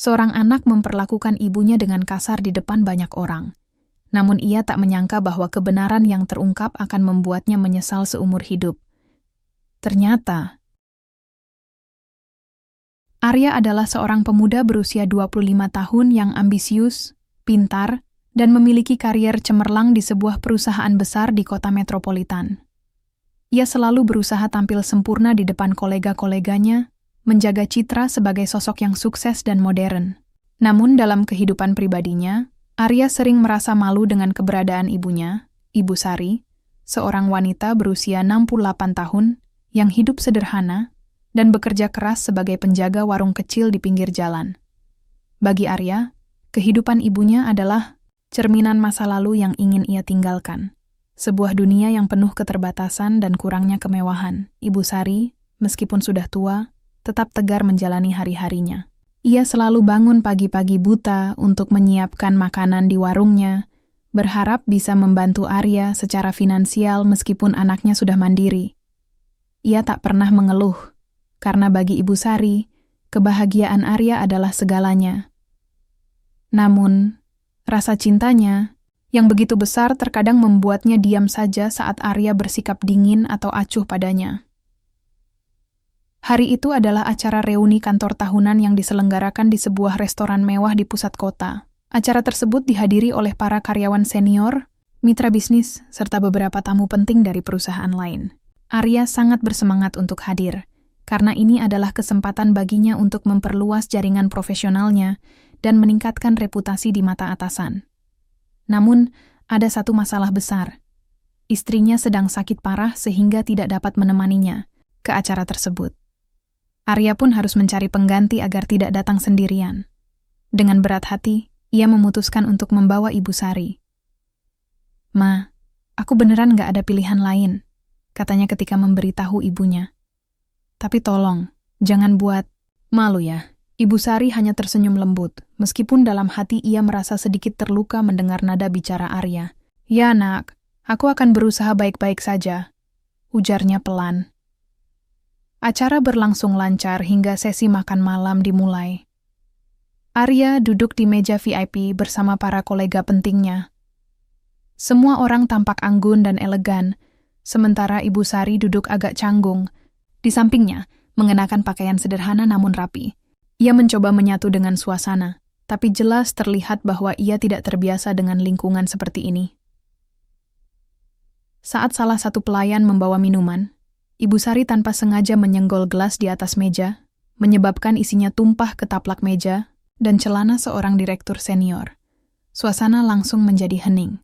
Seorang anak memperlakukan ibunya dengan kasar di depan banyak orang. Namun ia tak menyangka bahwa kebenaran yang terungkap akan membuatnya menyesal seumur hidup. Ternyata, Arya adalah seorang pemuda berusia 25 tahun yang ambisius, pintar, dan memiliki karier cemerlang di sebuah perusahaan besar di kota metropolitan. Ia selalu berusaha tampil sempurna di depan kolega-koleganya, menjaga citra sebagai sosok yang sukses dan modern. Namun dalam kehidupan pribadinya, Arya sering merasa malu dengan keberadaan ibunya, Ibu Sari, seorang wanita berusia 68 tahun yang hidup sederhana dan bekerja keras sebagai penjaga warung kecil di pinggir jalan. Bagi Arya, kehidupan ibunya adalah cerminan masa lalu yang ingin ia tinggalkan. Sebuah dunia yang penuh keterbatasan dan kurangnya kemewahan. Ibu Sari, meskipun sudah tua, tetap tegar menjalani hari-harinya. Ia selalu bangun pagi-pagi buta untuk menyiapkan makanan di warungnya, berharap bisa membantu Arya secara finansial meskipun anaknya sudah mandiri. Ia tak pernah mengeluh, karena bagi Ibu Sari, kebahagiaan Arya adalah segalanya. Namun, rasa cintanya yang begitu besar terkadang membuatnya diam saja saat Arya bersikap dingin atau acuh padanya. Hari itu adalah acara reuni kantor tahunan yang diselenggarakan di sebuah restoran mewah di pusat kota. Acara tersebut dihadiri oleh para karyawan senior, mitra bisnis, serta beberapa tamu penting dari perusahaan lain. Arya sangat bersemangat untuk hadir, karena ini adalah kesempatan baginya untuk memperluas jaringan profesionalnya dan meningkatkan reputasi di mata atasan. Namun, ada satu masalah besar. Istrinya sedang sakit parah sehingga tidak dapat menemaninya ke acara tersebut. Arya pun harus mencari pengganti agar tidak datang sendirian. Dengan berat hati, ia memutuskan untuk membawa Ibu Sari. "Ma, aku beneran gak ada pilihan lain," katanya ketika memberitahu ibunya. "Tapi tolong, jangan buat malu ya." Ibu Sari hanya tersenyum lembut, meskipun dalam hati ia merasa sedikit terluka mendengar nada bicara Arya. "Ya nak, aku akan berusaha baik-baik saja," ujarnya pelan. Acara berlangsung lancar hingga sesi makan malam dimulai. Arya duduk di meja VIP bersama para kolega pentingnya. Semua orang tampak anggun dan elegan, sementara Ibu Sari duduk agak canggung. Di sampingnya, mengenakan pakaian sederhana namun rapi. Ia mencoba menyatu dengan suasana, tapi jelas terlihat bahwa ia tidak terbiasa dengan lingkungan seperti ini. Saat salah satu pelayan membawa minuman, Ibu Sari tanpa sengaja menyenggol gelas di atas meja, menyebabkan isinya tumpah ke taplak meja dan celana seorang direktur senior. Suasana langsung menjadi hening.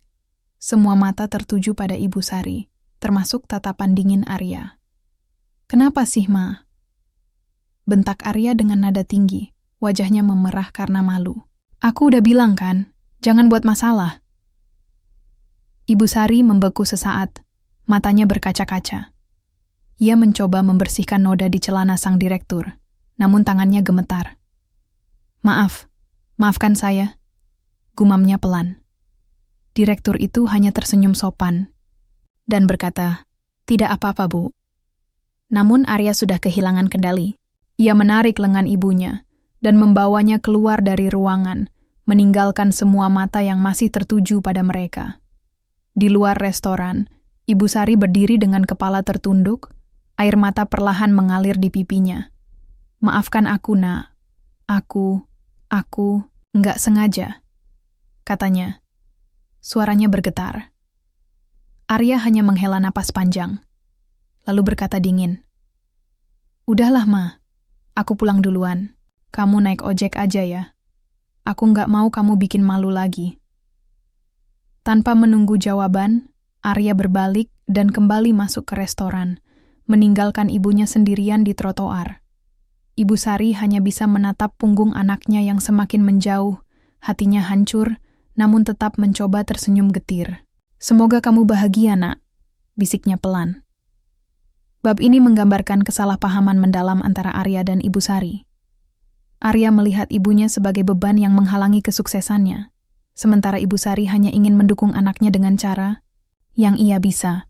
Semua mata tertuju pada Ibu Sari, termasuk tatapan dingin Arya. "Kenapa sih, Ma?" bentak Arya dengan nada tinggi, wajahnya memerah karena malu. "Aku udah bilang kan, jangan buat masalah." Ibu Sari membeku sesaat, matanya berkaca-kaca. Ia mencoba membersihkan noda di celana sang direktur, namun tangannya gemetar. Maafkan saya," gumamnya pelan. Direktur itu hanya tersenyum sopan dan berkata, "Tidak apa-apa, Bu." Namun Arya sudah kehilangan kendali. Ia menarik lengan ibunya dan membawanya keluar dari ruangan, meninggalkan semua mata yang masih tertuju pada mereka. Di luar restoran, Ibu Sari berdiri dengan kepala tertunduk, air mata perlahan mengalir di pipinya. "Maafkan aku, Nak. Aku nggak sengaja," katanya. Suaranya bergetar. Arya hanya menghela napas panjang, lalu berkata dingin, "Udahlah, Ma. Aku pulang duluan. Kamu naik ojek aja ya. Aku nggak mau kamu bikin malu lagi." Tanpa menunggu jawaban, Arya berbalik dan kembali masuk ke restoran, meninggalkan ibunya sendirian di trotoar. Ibu Sari hanya bisa menatap punggung anaknya yang semakin menjauh, hatinya hancur, namun tetap mencoba tersenyum getir. "Semoga kamu bahagia, Nak," bisiknya pelan. Bab ini menggambarkan kesalahpahaman mendalam antara Arya dan Ibu Sari. Arya melihat ibunya sebagai beban yang menghalangi kesuksesannya, sementara Ibu Sari hanya ingin mendukung anaknya dengan cara yang ia bisa.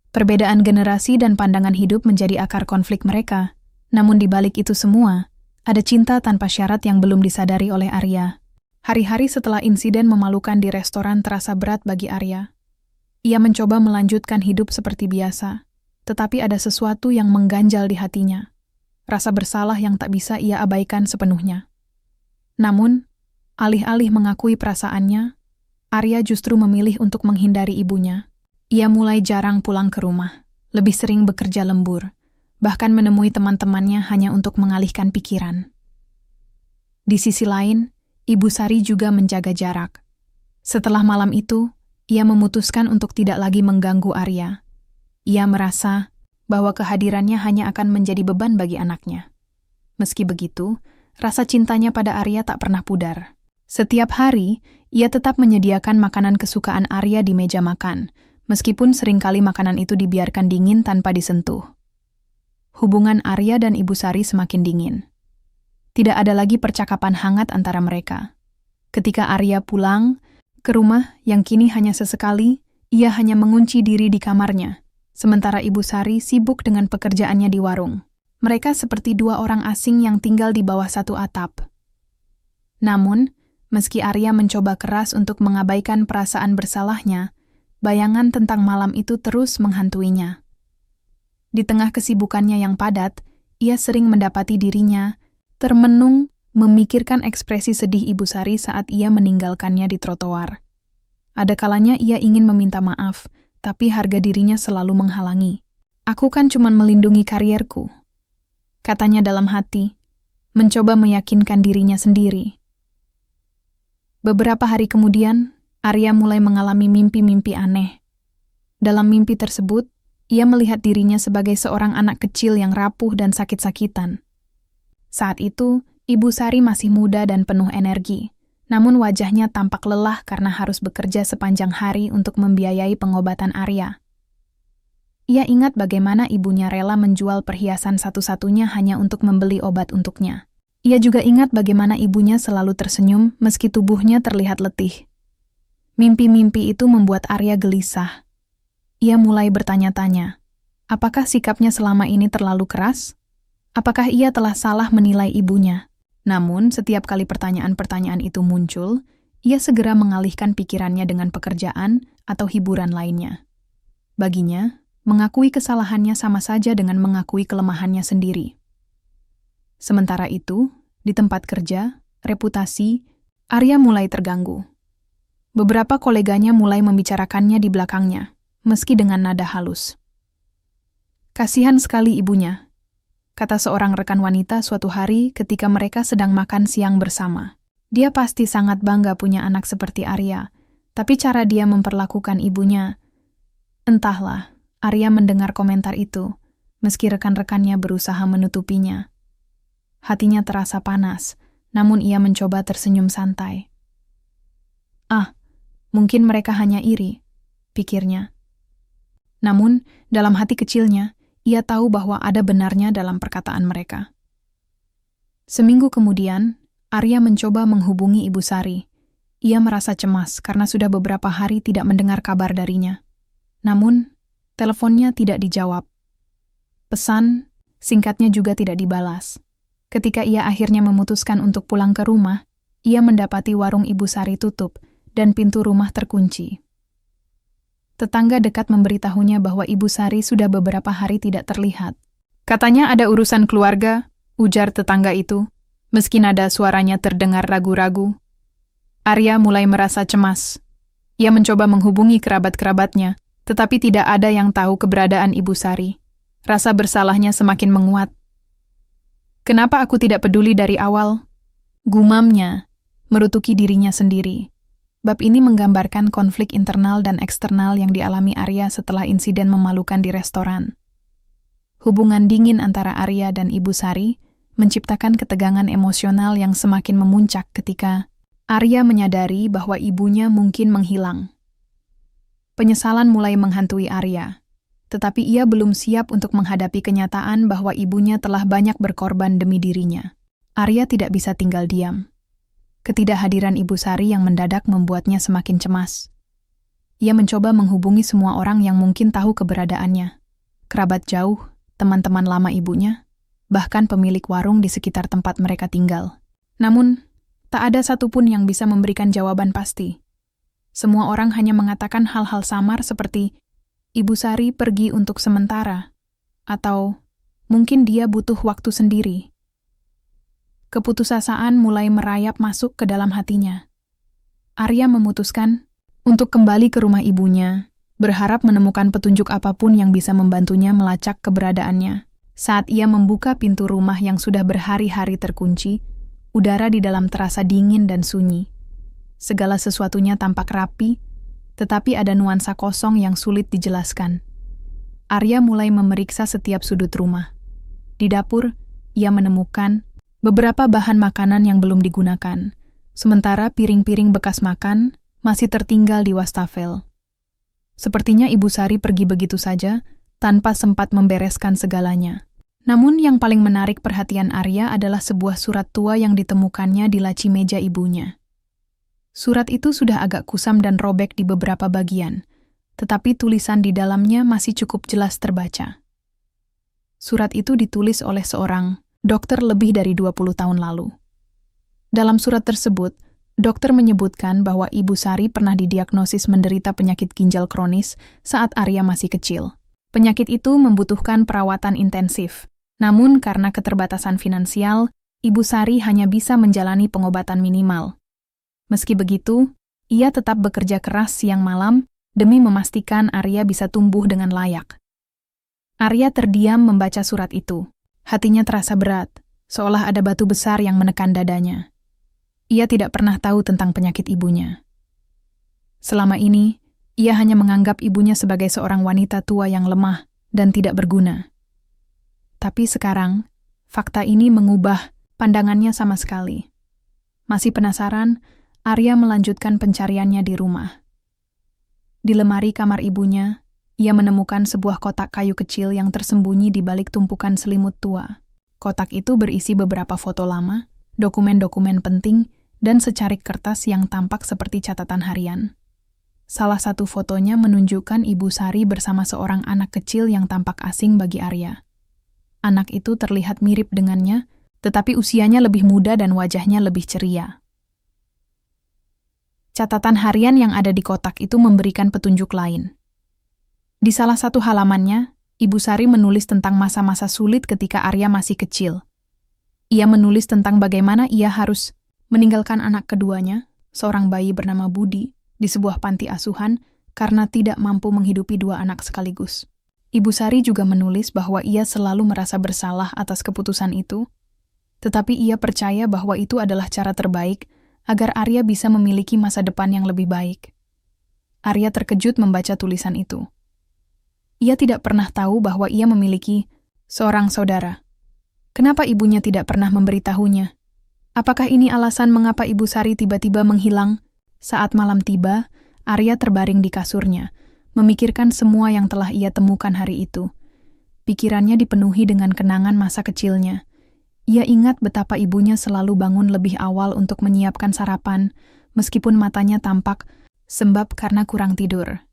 Perbedaan generasi dan pandangan hidup menjadi akar konflik mereka, namun di balik itu semua, Ada cinta tanpa syarat yang belum disadari oleh Arya. Hari-hari setelah insiden memalukan di restoran terasa berat bagi Arya. Ia mencoba melanjutkan hidup seperti biasa, tetapi ada sesuatu yang mengganjal di hatinya. Rasa bersalah yang tak bisa ia abaikan sepenuhnya. Namun, alih-alih mengakui perasaannya, Arya justru memilih untuk menghindari ibunya. Ia mulai jarang pulang ke rumah, lebih sering bekerja lembur, bahkan menemui teman-temannya hanya untuk mengalihkan pikiran. Di sisi lain, Ibu Sari juga menjaga jarak. Setelah malam itu, ia memutuskan untuk tidak lagi mengganggu Arya. Ia merasa bahwa kehadirannya hanya akan menjadi beban bagi anaknya. Meski begitu, rasa cintanya pada Arya tak pernah pudar. Setiap hari, ia tetap menyediakan makanan kesukaan Arya di meja makan, meskipun seringkali makanan itu dibiarkan dingin tanpa disentuh. Hubungan Arya dan Ibu Sari semakin dingin. Tidak ada lagi percakapan hangat antara mereka. Ketika Arya pulang ke rumah yang kini hanya sesekali, ia hanya mengunci diri di kamarnya, sementara Ibu Sari sibuk dengan pekerjaannya di warung. Mereka seperti dua orang asing yang tinggal di bawah satu atap. Namun, meski Arya mencoba keras untuk mengabaikan perasaan bersalahnya, bayangan tentang malam itu terus menghantuinya. Di tengah kesibukannya yang padat, ia sering mendapati dirinya termenung memikirkan ekspresi sedih Ibu Sari saat ia meninggalkannya di trotoar. Ada kalanya ia ingin meminta maaf, tapi harga dirinya selalu menghalangi. "Aku kan cuma melindungi karierku," katanya dalam hati, mencoba meyakinkan dirinya sendiri. Beberapa hari kemudian, Arya mulai mengalami mimpi-mimpi aneh. Dalam mimpi tersebut, ia melihat dirinya sebagai seorang anak kecil yang rapuh dan sakit-sakitan. Saat itu, Ibu Sari masih muda dan penuh energi, namun wajahnya tampak lelah karena harus bekerja sepanjang hari untuk membiayai pengobatan Arya. Ia ingat bagaimana ibunya rela menjual perhiasan satu-satunya hanya untuk membeli obat untuknya. Ia juga ingat bagaimana ibunya selalu tersenyum meski tubuhnya terlihat letih. Mimpi-mimpi itu membuat Arya gelisah. Ia mulai bertanya-tanya, apakah sikapnya selama ini terlalu keras? Apakah ia telah salah menilai ibunya? Namun, setiap kali pertanyaan-pertanyaan itu muncul, ia segera mengalihkan pikirannya dengan pekerjaan atau hiburan lainnya. Baginya, mengakui kesalahannya sama saja dengan mengakui kelemahannya sendiri. Sementara itu, di tempat kerja, reputasi, Arya mulai terganggu. Beberapa koleganya mulai membicarakannya di belakangnya, meski dengan nada halus. "Kasihan sekali ibunya," kata seorang rekan wanita suatu hari ketika mereka sedang makan siang bersama. "Dia pasti sangat bangga punya anak seperti Arya, tapi cara dia memperlakukan ibunya..." Entahlah, Arya mendengar komentar itu, meski rekan-rekannya berusaha menutupinya. Hatinya terasa panas, namun ia mencoba tersenyum santai. Mungkin mereka hanya iri, pikirnya. Namun, dalam hati kecilnya, ia tahu bahwa ada benarnya dalam perkataan mereka. Seminggu kemudian, Arya mencoba menghubungi Ibu Sari. Ia merasa cemas karena sudah beberapa hari tidak mendengar kabar darinya. Namun, teleponnya tidak dijawab. Pesan singkatnya juga tidak dibalas. Ketika ia akhirnya memutuskan untuk pulang ke rumah, ia mendapati warung Ibu Sari tutup dan pintu rumah terkunci. Tetangga dekat memberitahunya bahwa Ibu Sari sudah beberapa hari tidak terlihat. "Katanya ada urusan keluarga," ujar tetangga itu, meski nada suaranya terdengar ragu-ragu. Arya mulai merasa cemas. Ia mencoba menghubungi kerabat-kerabatnya, tetapi tidak ada yang tahu keberadaan Ibu Sari. Rasa bersalahnya semakin menguat. "Kenapa aku tidak peduli dari awal?" gumamnya, merutuki dirinya sendiri. Bab ini menggambarkan konflik internal dan eksternal yang dialami Arya setelah insiden memalukan di restoran. Hubungan dingin antara Arya dan Ibu Sari menciptakan ketegangan emosional yang semakin memuncak ketika Arya menyadari bahwa ibunya mungkin menghilang. Penyesalan mulai menghantui Arya, tetapi ia belum siap untuk menghadapi kenyataan bahwa ibunya telah banyak berkorban demi dirinya. Arya tidak bisa tinggal diam. Ketidakhadiran Ibu Sari yang mendadak membuatnya semakin cemas. Ia mencoba menghubungi semua orang yang mungkin tahu keberadaannya. Kerabat jauh, teman-teman lama ibunya, bahkan pemilik warung di sekitar tempat mereka tinggal. Namun, tak ada satupun yang bisa memberikan jawaban pasti. Semua orang hanya mengatakan hal-hal samar seperti, Ibu Sari pergi untuk sementara, atau mungkin dia butuh waktu sendiri. Keputusasaan mulai merayap masuk ke dalam hatinya. Arya memutuskan untuk kembali ke rumah ibunya, berharap menemukan petunjuk apapun yang bisa membantunya melacak keberadaannya. Saat ia membuka pintu rumah yang sudah berhari-hari terkunci, udara di dalam terasa dingin dan sunyi. Segala sesuatunya tampak rapi, tetapi ada nuansa kosong yang sulit dijelaskan. Arya mulai memeriksa setiap sudut rumah. Di dapur, ia menemukan beberapa bahan makanan yang belum digunakan, sementara piring-piring bekas makan masih tertinggal di wastafel. Sepertinya Ibu Sari pergi begitu saja, tanpa sempat membereskan segalanya. Namun yang paling menarik perhatian Arya adalah sebuah surat tua yang ditemukannya di laci meja ibunya. Surat itu sudah agak kusam dan robek di beberapa bagian, tetapi tulisan di dalamnya masih cukup jelas terbaca. Surat itu ditulis oleh seorang dokter lebih dari 20 tahun lalu. Dalam surat tersebut, dokter menyebutkan bahwa Ibu Sari pernah didiagnosis menderita penyakit ginjal kronis saat Arya masih kecil. Penyakit itu membutuhkan perawatan intensif. Namun karena keterbatasan finansial, Ibu Sari hanya bisa menjalani pengobatan minimal. Meski begitu, ia tetap bekerja keras siang malam demi memastikan Arya bisa tumbuh dengan layak. Arya terdiam membaca surat itu. Hatinya terasa berat, seolah ada batu besar yang menekan dadanya. Ia tidak pernah tahu tentang penyakit ibunya. Selama ini, ia hanya menganggap ibunya sebagai seorang wanita tua yang lemah dan tidak berguna. Tapi sekarang, fakta ini mengubah pandangannya sama sekali. Masih penasaran, Arya melanjutkan pencariannya di rumah. Di lemari kamar ibunya, ia menemukan sebuah kotak kayu kecil yang tersembunyi di balik tumpukan selimut tua. Kotak itu berisi beberapa foto lama, dokumen-dokumen penting, dan secarik kertas yang tampak seperti catatan harian. Salah satu fotonya menunjukkan Ibu Sari bersama seorang anak kecil yang tampak asing bagi Arya. Anak itu terlihat mirip dengannya, tetapi usianya lebih muda dan wajahnya lebih ceria. Catatan harian yang ada di kotak itu memberikan petunjuk lain. Di salah satu halamannya, Ibu Sari menulis tentang masa-masa sulit ketika Arya masih kecil. Ia menulis tentang bagaimana ia harus meninggalkan anak keduanya, seorang bayi bernama Budi, di sebuah panti asuhan karena tidak mampu menghidupi dua anak sekaligus. Ibu Sari juga menulis bahwa ia selalu merasa bersalah atas keputusan itu, tetapi ia percaya bahwa itu adalah cara terbaik agar Arya bisa memiliki masa depan yang lebih baik. Arya terkejut membaca tulisan itu. Ia tidak pernah tahu bahwa ia memiliki seorang saudara. Kenapa ibunya tidak pernah memberitahunya? Apakah ini alasan mengapa Ibu Sari tiba-tiba menghilang? Saat malam tiba, Arya terbaring di kasurnya, memikirkan semua yang telah ia temukan hari itu. Pikirannya dipenuhi dengan kenangan masa kecilnya. Ia ingat betapa ibunya selalu bangun lebih awal untuk menyiapkan sarapan, meskipun matanya tampak sembab karena kurang tidur.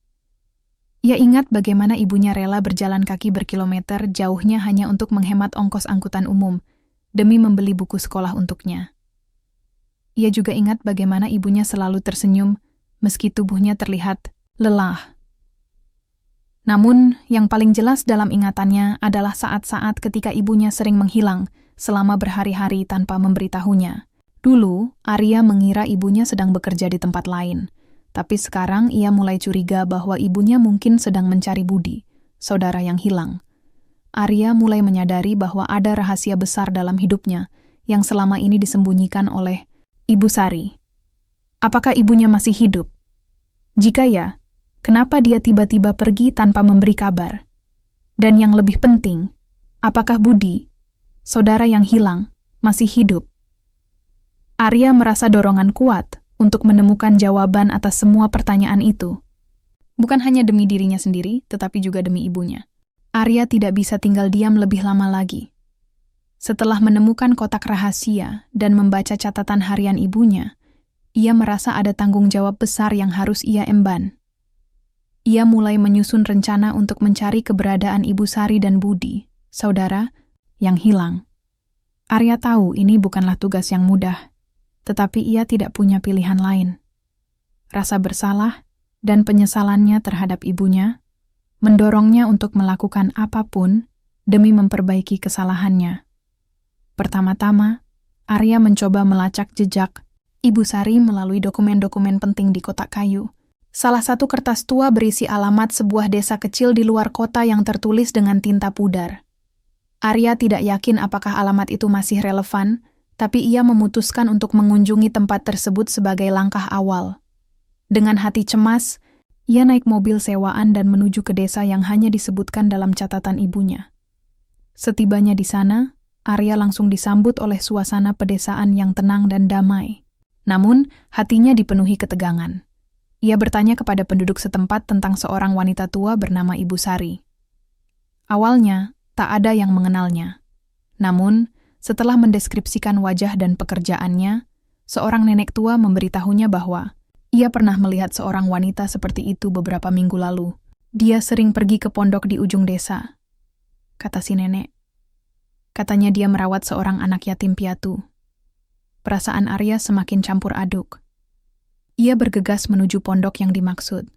Ia ingat bagaimana ibunya rela berjalan kaki berkilometer jauhnya hanya untuk menghemat ongkos angkutan umum, demi membeli buku sekolah untuknya. Ia juga ingat bagaimana ibunya selalu tersenyum, meski tubuhnya terlihat lelah. Namun, yang paling jelas dalam ingatannya adalah saat-saat ketika ibunya sering menghilang, selama berhari-hari tanpa memberitahunya. Dulu, Arya mengira ibunya sedang bekerja di tempat lain. Tapi sekarang ia mulai curiga bahwa ibunya mungkin sedang mencari Budi, saudara yang hilang. Arya mulai menyadari bahwa ada rahasia besar dalam hidupnya yang selama ini disembunyikan oleh Ibu Sari. Apakah ibunya masih hidup? Jika ya, kenapa dia tiba-tiba pergi tanpa memberi kabar? Dan yang lebih penting, apakah Budi, saudara yang hilang, masih hidup? Arya merasa dorongan kuat untuk menemukan jawaban atas semua pertanyaan itu. Bukan hanya demi dirinya sendiri, tetapi juga demi ibunya. Arya tidak bisa tinggal diam lebih lama lagi. Setelah menemukan kotak rahasia dan membaca catatan harian ibunya, ia merasa ada tanggung jawab besar yang harus ia emban. Ia mulai menyusun rencana untuk mencari keberadaan Ibu Sari dan Budi, saudara, yang hilang. Arya tahu ini bukanlah tugas yang mudah, tetapi ia tidak punya pilihan lain. Rasa bersalah dan penyesalannya terhadap ibunya mendorongnya untuk melakukan apapun demi memperbaiki kesalahannya. Pertama-tama, Arya mencoba melacak jejak Ibu Sari melalui dokumen-dokumen penting di kotak kayu. Salah satu kertas tua berisi alamat sebuah desa kecil di luar kota yang tertulis dengan tinta pudar. Arya tidak yakin apakah alamat itu masih relevan, tapi ia memutuskan untuk mengunjungi tempat tersebut sebagai langkah awal. Dengan hati cemas, ia naik mobil sewaan dan menuju ke desa yang hanya disebutkan dalam catatan ibunya. Setibanya di sana, Arya langsung disambut oleh suasana pedesaan yang tenang dan damai. Namun, hatinya dipenuhi ketegangan. Ia bertanya kepada penduduk setempat tentang seorang wanita tua bernama Ibu Sari. Awalnya, tak ada yang mengenalnya. Namun, setelah mendeskripsikan wajah dan pekerjaannya, seorang nenek tua memberitahunya bahwa ia pernah melihat seorang wanita seperti itu beberapa minggu lalu. Dia sering pergi ke pondok di ujung desa, kata si nenek. Katanya dia merawat seorang anak yatim piatu. Perasaan Arya semakin campur aduk. Ia bergegas menuju pondok yang dimaksud.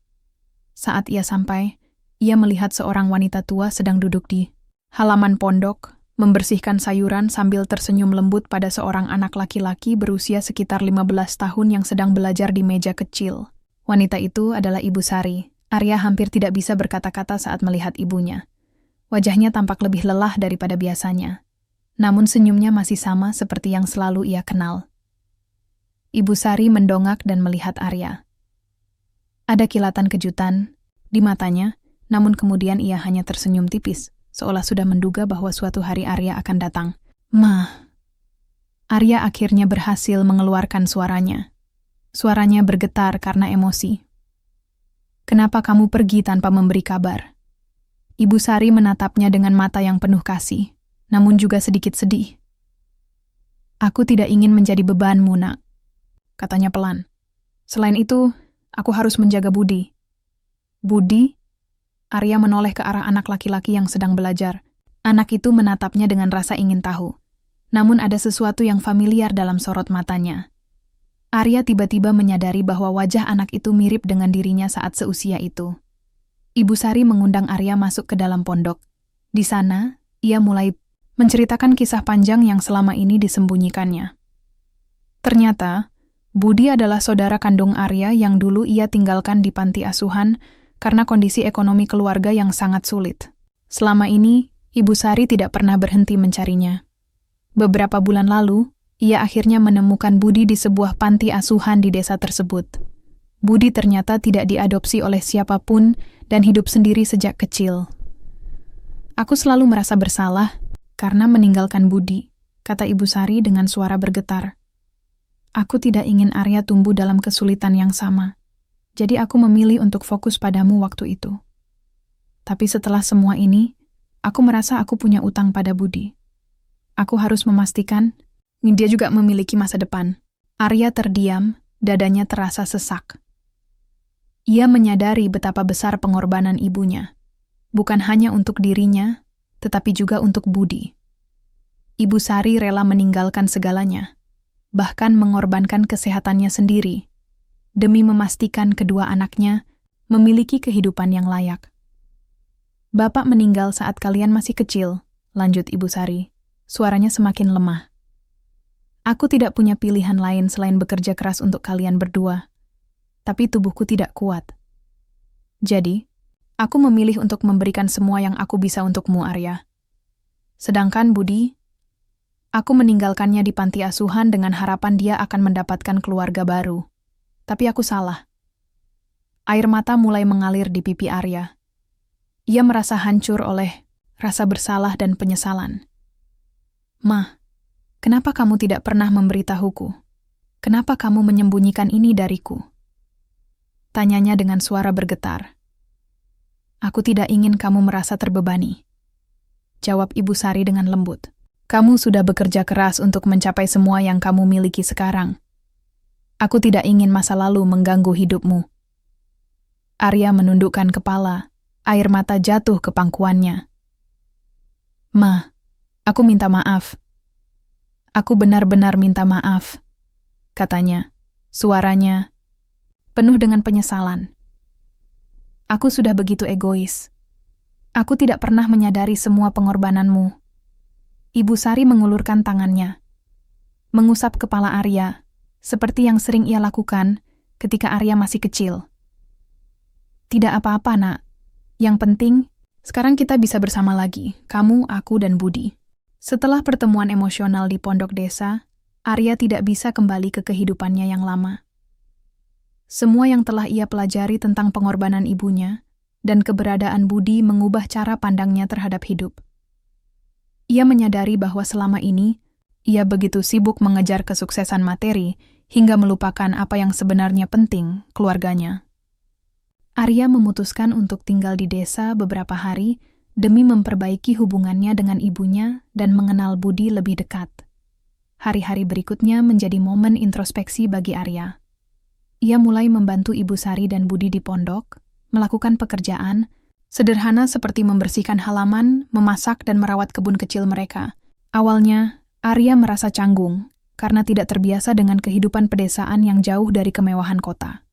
Saat ia sampai, ia melihat seorang wanita tua sedang duduk di halaman pondok, membersihkan sayuran sambil tersenyum lembut pada seorang anak laki-laki berusia sekitar 15 tahun yang sedang belajar di meja kecil. Wanita itu adalah Ibu Sari. Arya hampir tidak bisa berkata-kata saat melihat ibunya. Wajahnya tampak lebih lelah daripada biasanya. Namun senyumnya masih sama seperti yang selalu ia kenal. Ibu Sari mendongak dan melihat Arya. Ada kilatan kejutan di matanya, namun kemudian ia hanya tersenyum tipis, seolah sudah menduga bahwa suatu hari Arya akan datang. "Ma." Arya akhirnya berhasil mengeluarkan suaranya. Suaranya bergetar karena emosi. "Kenapa kamu pergi tanpa memberi kabar?" Ibu Sari menatapnya dengan mata yang penuh kasih, namun juga sedikit sedih. "Aku tidak ingin menjadi bebanmu, Nak," katanya pelan. "Selain itu, aku harus menjaga Budi." "Budi?" Arya menoleh ke arah anak laki-laki yang sedang belajar. Anak itu menatapnya dengan rasa ingin tahu. Namun ada sesuatu yang familiar dalam sorot matanya. Arya tiba-tiba menyadari bahwa wajah anak itu mirip dengan dirinya saat seusia itu. Ibu Sari mengundang Arya masuk ke dalam pondok. Di sana, ia mulai menceritakan kisah panjang yang selama ini disembunyikannya. Ternyata, Budi adalah saudara kandung Arya yang dulu ia tinggalkan di panti asuhan karena kondisi ekonomi keluarga yang sangat sulit. Selama ini, Ibu Sari tidak pernah berhenti mencarinya. Beberapa bulan lalu, ia akhirnya menemukan Budi di sebuah panti asuhan di desa tersebut. Budi ternyata tidak diadopsi oleh siapapun dan hidup sendiri sejak kecil. "Aku selalu merasa bersalah karena meninggalkan Budi," kata Ibu Sari dengan suara bergetar. "Aku tidak ingin Arya tumbuh dalam kesulitan yang sama. Jadi aku memilih untuk fokus padamu waktu itu. Tapi setelah semua ini, aku merasa aku punya utang pada Budi. Aku harus memastikan dia juga memiliki masa depan." Arya terdiam, dadanya terasa sesak. Ia menyadari betapa besar pengorbanan ibunya. Bukan hanya untuk dirinya, tetapi juga untuk Budi. Ibu Sari rela meninggalkan segalanya, bahkan mengorbankan kesehatannya sendiri, demi memastikan kedua anaknya memiliki kehidupan yang layak. "Bapak meninggal saat kalian masih kecil," lanjut Ibu Sari. Suaranya semakin lemah. "Aku tidak punya pilihan lain selain bekerja keras untuk kalian berdua. Tapi tubuhku tidak kuat. Jadi, aku memilih untuk memberikan semua yang aku bisa untukmu, Arya. Sedangkan Budi, aku meninggalkannya di panti asuhan dengan harapan dia akan mendapatkan keluarga baru. Tapi aku salah." Air mata mulai mengalir di pipi Arya. Ia merasa hancur oleh rasa bersalah dan penyesalan. "Ma, kenapa kamu tidak pernah memberitahuku? Kenapa kamu menyembunyikan ini dariku?" Tanyanya dengan suara bergetar. "Aku tidak ingin kamu merasa terbebani," jawab Ibu Sari dengan lembut. "Kamu sudah bekerja keras untuk mencapai semua yang kamu miliki sekarang. Aku tidak ingin masa lalu mengganggu hidupmu." Arya menundukkan kepala, air mata jatuh ke pangkuannya. "Ma, Aku minta maaf. Aku benar-benar minta maaf, katanya. Suaranya penuh dengan penyesalan. Aku sudah begitu egois. Aku tidak pernah menyadari semua pengorbananmu. Ibu Sari mengulurkan tangannya, mengusap kepala Arya, seperti yang sering ia lakukan ketika Arya masih kecil. Tidak apa-apa, Nak. Yang penting, sekarang kita bisa bersama lagi, kamu, aku, dan Budi. Setelah pertemuan emosional di pondok desa, Arya tidak bisa kembali ke kehidupannya yang lama. Semua yang telah ia pelajari tentang pengorbanan ibunya dan keberadaan Budi mengubah cara pandangnya terhadap hidup. Ia menyadari bahwa selama ini, ia begitu sibuk mengejar kesuksesan materi hingga melupakan apa yang sebenarnya penting, keluarganya. Arya memutuskan untuk tinggal di desa beberapa hari demi memperbaiki hubungannya dengan ibunya dan mengenal Budi lebih dekat. Hari-hari berikutnya menjadi momen introspeksi bagi Arya. Ia mulai membantu Ibu Sari dan Budi di pondok, melakukan pekerjaan sederhana seperti membersihkan halaman, memasak, dan merawat kebun kecil mereka. Awalnya, Arya merasa canggung karena tidak terbiasa dengan kehidupan pedesaan yang jauh dari kemewahan kota.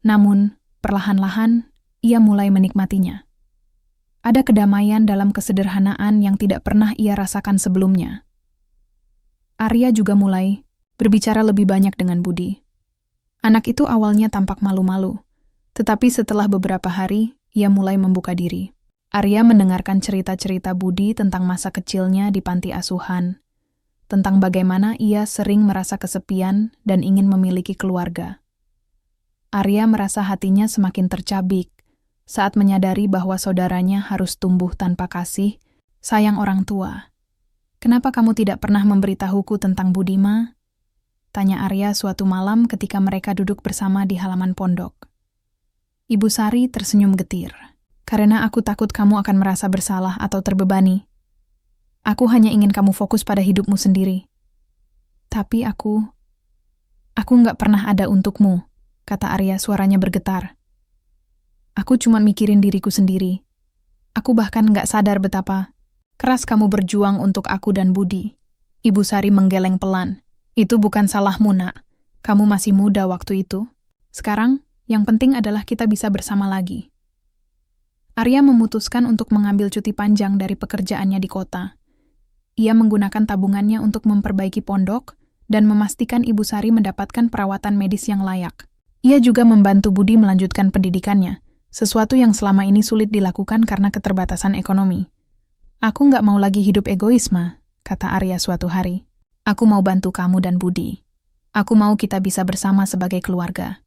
Namun, perlahan-lahan, ia mulai menikmatinya. Ada kedamaian dalam kesederhanaan yang tidak pernah ia rasakan sebelumnya. Arya juga mulai berbicara lebih banyak dengan Budi. Anak itu awalnya tampak malu-malu, tetapi setelah beberapa hari, ia mulai membuka diri. Arya mendengarkan cerita-cerita Budi tentang masa kecilnya di panti asuhan, tentang bagaimana ia sering merasa kesepian dan ingin memiliki keluarga. Arya merasa hatinya semakin tercabik saat menyadari bahwa saudaranya harus tumbuh tanpa kasih, sayang orang tua. "Kenapa kamu tidak pernah memberitahuku tentang Budi, Ma?" tanya Arya suatu malam ketika mereka duduk bersama di halaman pondok. Ibu Sari tersenyum getir. "Karena aku takut kamu akan merasa bersalah atau terbebani. Aku hanya ingin kamu fokus pada hidupmu sendiri. Tapi aku nggak pernah ada untukmu," kata Arya suaranya bergetar. "Aku cuma mikirin diriku sendiri. Aku bahkan nggak sadar betapa keras kamu berjuang untuk aku dan Budi." Ibu Sari menggeleng pelan. "Itu bukan salahmu, Nak. Kamu masih muda waktu itu. Sekarang, yang penting adalah kita bisa bersama lagi." Arya memutuskan untuk mengambil cuti panjang dari pekerjaannya di kota. Ia menggunakan tabungannya untuk memperbaiki pondok dan memastikan Ibu Sari mendapatkan perawatan medis yang layak. Ia juga membantu Budi melanjutkan pendidikannya, sesuatu yang selama ini sulit dilakukan karena keterbatasan ekonomi. "Aku nggak mau lagi hidup egois, Ma," kata Arya suatu hari. "Aku mau bantu kamu dan Budi. Aku mau kita bisa bersama sebagai keluarga."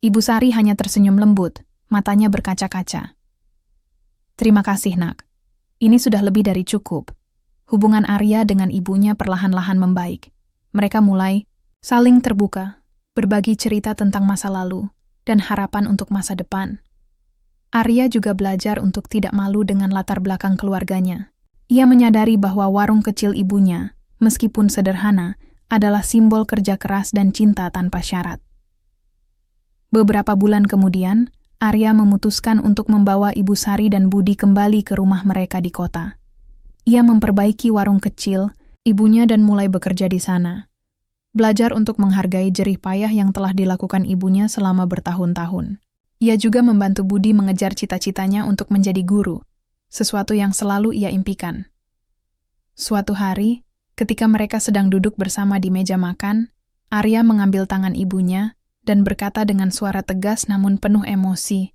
Ibu Sari hanya tersenyum lembut, matanya berkaca-kaca. "Terima kasih, Nak. Ini sudah lebih dari cukup." Hubungan Arya dengan ibunya perlahan-lahan membaik. Mereka mulai saling terbuka, berbagi cerita tentang masa lalu, dan harapan untuk masa depan. Arya juga belajar untuk tidak malu dengan latar belakang keluarganya. Ia menyadari bahwa warung kecil ibunya, meskipun sederhana, adalah simbol kerja keras dan cinta tanpa syarat. Beberapa bulan kemudian, Arya memutuskan untuk membawa Ibu Sari dan Budi kembali ke rumah mereka di kota. Ia memperbaiki warung kecil ibunya dan mulai bekerja di sana. Belajar untuk menghargai jerih payah yang telah dilakukan ibunya selama bertahun-tahun. Ia juga membantu Budi mengejar cita-citanya untuk menjadi guru, sesuatu yang selalu ia impikan. Suatu hari, ketika mereka sedang duduk bersama di meja makan, Arya mengambil tangan ibunya dan berkata dengan suara tegas namun penuh emosi,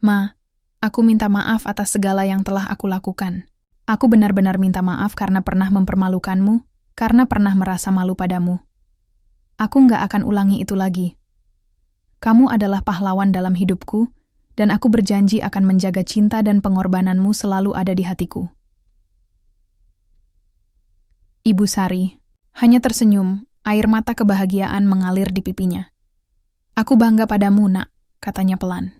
"Ma, aku minta maaf atas segala yang telah aku lakukan. Aku benar-benar minta maaf karena pernah mempermalukanmu, karena pernah merasa malu padamu. Aku nggak akan ulangi itu lagi. Kamu adalah pahlawan dalam hidupku, dan aku berjanji akan menjaga cinta dan pengorbananmu selalu ada di hatiku." Ibu Sari hanya tersenyum, air mata kebahagiaan mengalir di pipinya. "Aku bangga padamu, Nak," katanya pelan.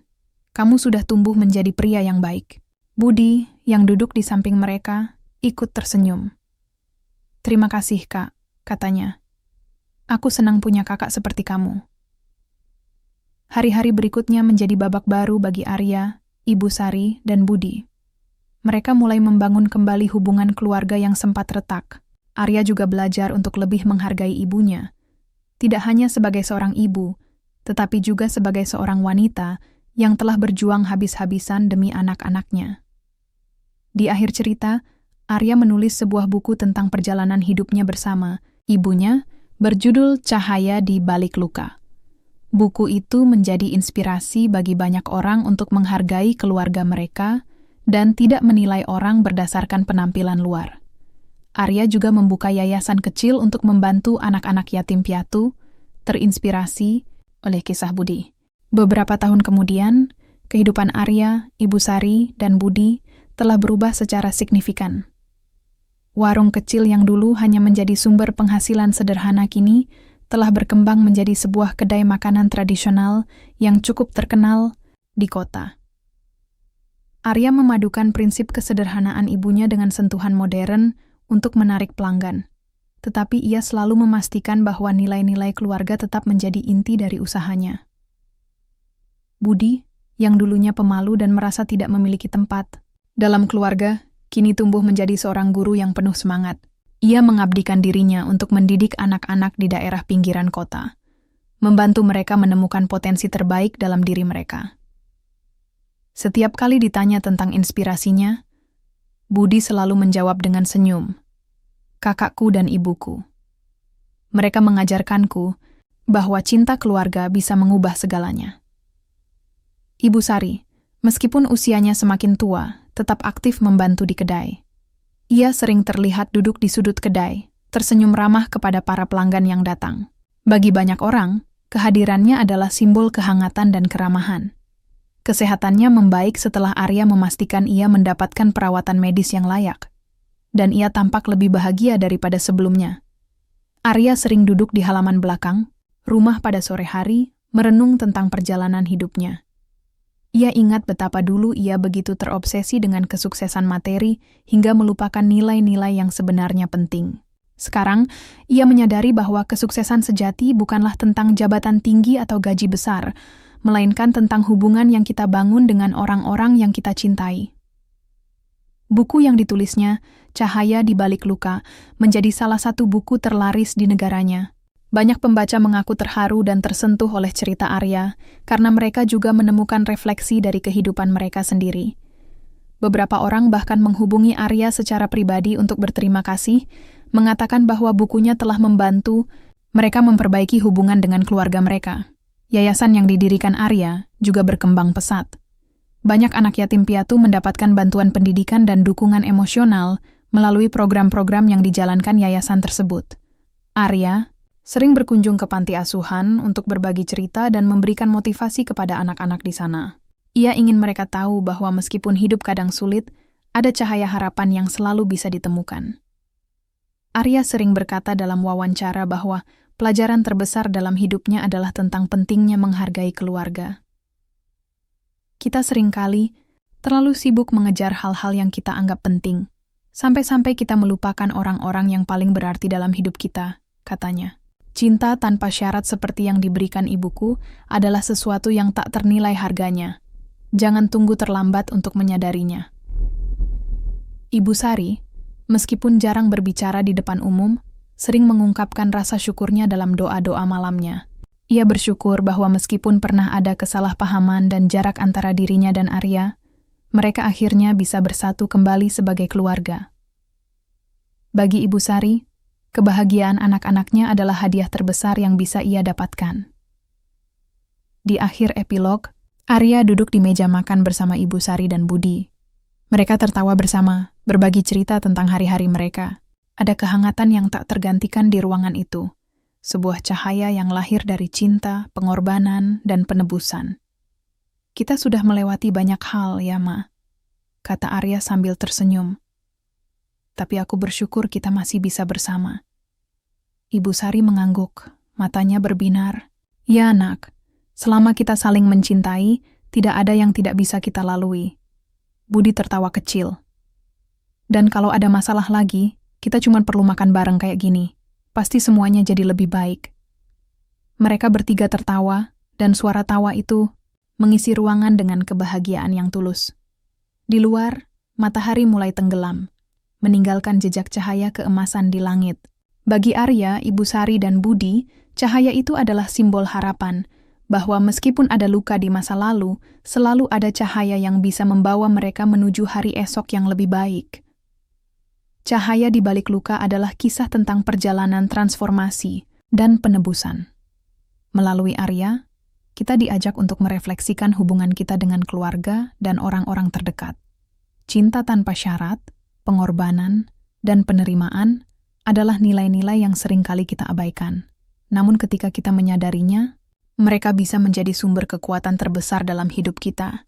"Kamu sudah tumbuh menjadi pria yang baik." Budi, yang duduk di samping mereka, ikut tersenyum. "Terima kasih, Kak," katanya. "Aku senang punya kakak seperti kamu." Hari-hari berikutnya menjadi babak baru bagi Arya, Ibu Sari, dan Budi. Mereka mulai membangun kembali hubungan keluarga yang sempat retak. Arya juga belajar untuk lebih menghargai ibunya. Tidak hanya sebagai seorang ibu, tetapi juga sebagai seorang wanita yang telah berjuang habis-habisan demi anak-anaknya. Di akhir cerita, Arya menulis sebuah buku tentang perjalanan hidupnya bersama ibunya, berjudul Cahaya di Balik Luka. Buku itu menjadi inspirasi bagi banyak orang untuk menghargai keluarga mereka dan tidak menilai orang berdasarkan penampilan luar. Arya juga membuka yayasan kecil untuk membantu anak-anak yatim piatu, terinspirasi oleh kisah Budi. Beberapa tahun kemudian, kehidupan Arya, Ibu Sari, dan Budi telah berubah secara signifikan. Warung kecil yang dulu hanya menjadi sumber penghasilan sederhana kini telah berkembang menjadi sebuah kedai makanan tradisional yang cukup terkenal di kota. Arya memadukan prinsip kesederhanaan ibunya dengan sentuhan modern untuk menarik pelanggan. Tetapi ia selalu memastikan bahwa nilai-nilai keluarga tetap menjadi inti dari usahanya. Budi, yang dulunya pemalu dan merasa tidak memiliki tempat dalam keluarga, kini tumbuh menjadi seorang guru yang penuh semangat. Ia mengabdikan dirinya untuk mendidik anak-anak di daerah pinggiran kota, membantu mereka menemukan potensi terbaik dalam diri mereka. Setiap kali ditanya tentang inspirasinya, Budi selalu menjawab dengan senyum. Kakakku dan ibuku. Mereka mengajarkanku bahwa cinta keluarga bisa mengubah segalanya. Ibu Sari, meskipun usianya semakin tua, tetap aktif membantu di kedai. Ia sering terlihat duduk di sudut kedai, tersenyum ramah kepada para pelanggan yang datang. Bagi banyak orang, kehadirannya adalah simbol kehangatan dan keramahan. Kesehatannya membaik setelah Arya memastikan ia mendapatkan perawatan medis yang layak. Dan ia tampak lebih bahagia daripada sebelumnya. Arya sering duduk di halaman belakang, rumah pada sore hari, merenung tentang perjalanan hidupnya. Ia ingat betapa dulu ia begitu terobsesi dengan kesuksesan materi hingga melupakan nilai-nilai yang sebenarnya penting. Sekarang, ia menyadari bahwa kesuksesan sejati bukanlah tentang jabatan tinggi atau gaji besar, melainkan tentang hubungan yang kita bangun dengan orang-orang yang kita cintai. Buku yang ditulisnya, Cahaya di Balik Luka, menjadi salah satu buku terlaris di negaranya. Banyak pembaca mengaku terharu dan tersentuh oleh cerita Arya, karena mereka juga menemukan refleksi dari kehidupan mereka sendiri. Beberapa orang bahkan menghubungi Arya secara pribadi untuk berterima kasih, mengatakan bahwa bukunya telah membantu mereka memperbaiki hubungan dengan keluarga mereka. Yayasan yang didirikan Arya juga berkembang pesat. Banyak anak yatim piatu mendapatkan bantuan pendidikan dan dukungan emosional melalui program-program yang dijalankan yayasan tersebut. Arya sering berkunjung ke panti asuhan untuk berbagi cerita dan memberikan motivasi kepada anak-anak di sana. Ia ingin mereka tahu bahwa meskipun hidup kadang sulit, ada cahaya harapan yang selalu bisa ditemukan. Arya sering berkata dalam wawancara bahwa pelajaran terbesar dalam hidupnya adalah tentang pentingnya menghargai keluarga. Kita seringkali terlalu sibuk mengejar hal-hal yang kita anggap penting, sampai-sampai kita melupakan orang-orang yang paling berarti dalam hidup kita, katanya. Cinta tanpa syarat seperti yang diberikan ibuku adalah sesuatu yang tak ternilai harganya. Jangan tunggu terlambat untuk menyadarinya. Ibu Sari, meskipun jarang berbicara di depan umum, sering mengungkapkan rasa syukurnya dalam doa-doa malamnya. Ia bersyukur bahwa meskipun pernah ada kesalahpahaman dan jarak antara dirinya dan Arya, mereka akhirnya bisa bersatu kembali sebagai keluarga. Bagi Ibu Sari, kebahagiaan anak-anaknya adalah hadiah terbesar yang bisa ia dapatkan. Di akhir epilog, Arya duduk di meja makan bersama Ibu Sari dan Budi. Mereka tertawa bersama, berbagi cerita tentang hari-hari mereka. Ada kehangatan yang tak tergantikan di ruangan itu. Sebuah cahaya yang lahir dari cinta, pengorbanan, dan penebusan. Kita sudah melewati banyak hal, ya, Ma, kata Arya sambil tersenyum. Tapi aku bersyukur kita masih bisa bersama. Ibu Sari mengangguk, matanya berbinar. Ya, Nak, selama kita saling mencintai, tidak ada yang tidak bisa kita lalui. Budi tertawa kecil. Dan kalau ada masalah lagi, kita cuma perlu makan bareng kayak gini. Pasti semuanya jadi lebih baik. Mereka bertiga tertawa, dan suara tawa itu mengisi ruangan dengan kebahagiaan yang tulus. Di luar, matahari mulai tenggelam, meninggalkan jejak cahaya keemasan di langit. Bagi Arya, Ibu Sari, dan Budi, cahaya itu adalah simbol harapan, bahwa meskipun ada luka di masa lalu, selalu ada cahaya yang bisa membawa mereka menuju hari esok yang lebih baik. Cahaya di balik luka adalah kisah tentang perjalanan transformasi dan penebusan. Melalui Arya, kita diajak untuk merefleksikan hubungan kita dengan keluarga dan orang-orang terdekat. Cinta tanpa syarat, pengorbanan, dan penerimaan adalah nilai-nilai yang seringkali kita abaikan. Namun ketika kita menyadarinya, mereka bisa menjadi sumber kekuatan terbesar dalam hidup kita.